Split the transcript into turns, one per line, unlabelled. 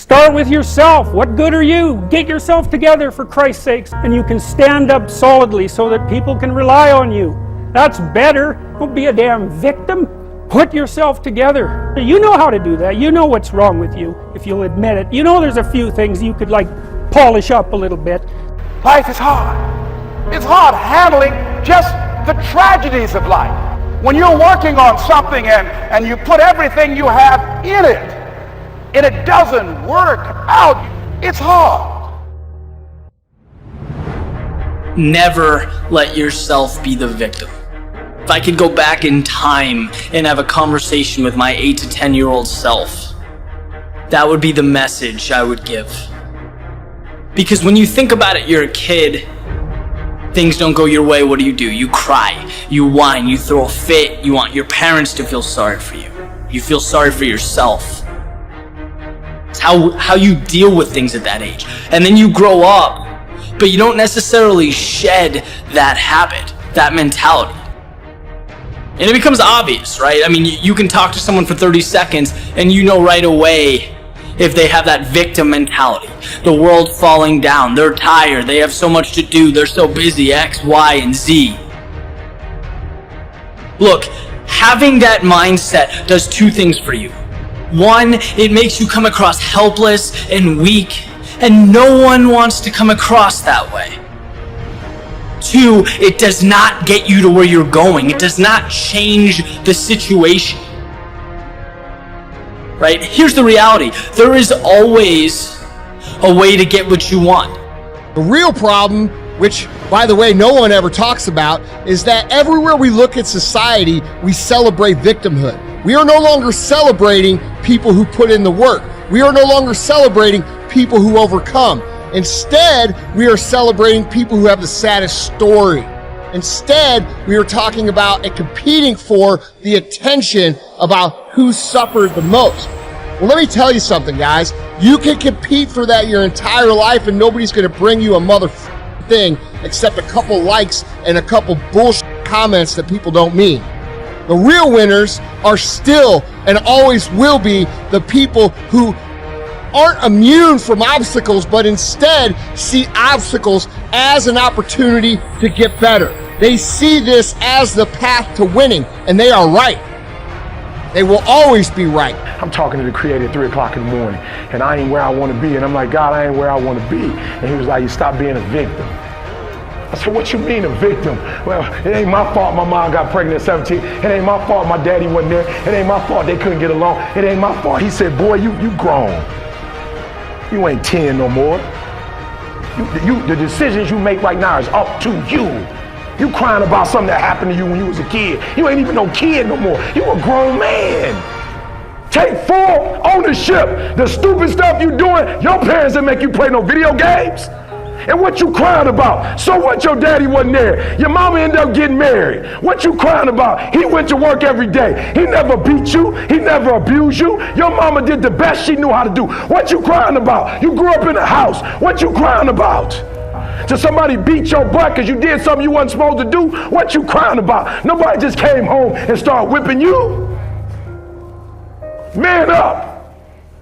Start with yourself. What good are you? Get yourself together for Christ's sakes, and you can stand up solidly so that people can rely on you. That's better. Don't be a damn victim. Put yourself together. You know how to do that. You know what's wrong with you, if you'll admit it. You know there's a few things you could polish up a little bit.
Life is hard. It's hard handling just the tragedies of life. When you're working on something and you put everything you have in it, and it doesn't work out, it's hard.
Never let yourself be the victim. If I could go back in time and have a conversation with my 8 to 10-year-old self, that would be the message I would give. Because when you think about it, you're a kid, things don't go your way, what do? You cry, you whine, you throw a fit, you want your parents to feel sorry for you. You feel sorry for yourself. It's how you deal with things at that age. And then you grow up, but you don't necessarily shed that habit, that mentality. And it becomes obvious, right? I mean, you can talk to someone for 30 seconds and you know right away if they have that victim mentality. The world's falling down, they're tired, they have so much to do, they're so busy, X, Y, and Z. Look, having that mindset does two things for you. One, it makes you come across helpless and weak, and no one wants to come across that way. Two, it does not get you to where you're going. It does not change the situation. Right? Here's the reality. There is always a way to get what you want.
The real problem, which, by the way, no one ever talks about, is that everywhere we look at society, we celebrate victimhood. We are no longer celebrating people who put in the work. We are no longer celebrating people who overcome. Instead, we are celebrating people who have the saddest story. Instead, we are talking about and competing for the attention about who suffered the most. Well, let me tell you something, guys. You can compete for that your entire life and nobody's going to bring you a motherfucking thing except a couple likes and a couple bullshit comments that people don't mean. The real winners are still and always will be the people who aren't immune from obstacles, but instead see obstacles as an opportunity to get better. They see this as the path to winning, and they are right. They will always be right.
I'm talking to the Creator at 3 o'clock in the morning, and I ain't where I want to be, and I'm like, God, I ain't where I want to be. And he was like, you stop being a victim. I said, what you mean a victim? Well, it ain't my fault my mom got pregnant at 17. It ain't my fault my daddy wasn't there. It ain't my fault they couldn't get along. It ain't my fault. He said, boy, you grown. You ain't 10 no more. The decisions you make right now is up to you. You crying about something that happened to you when you was a kid. You ain't even no kid no more. You a grown man. Take full ownership. The stupid stuff you doing, your parents didn't make you play no video games. And what you crying about? So what your daddy wasn't there? Your mama ended up getting married. What you crying about? He went to work every day. He never beat you. He never abused you. Your mama did the best she knew how to do. What you crying about? You grew up in a house. What you crying about? Did somebody beat your butt because you did something you wasn't supposed to do? What you crying about? Nobody just came home and started whipping you. Man up.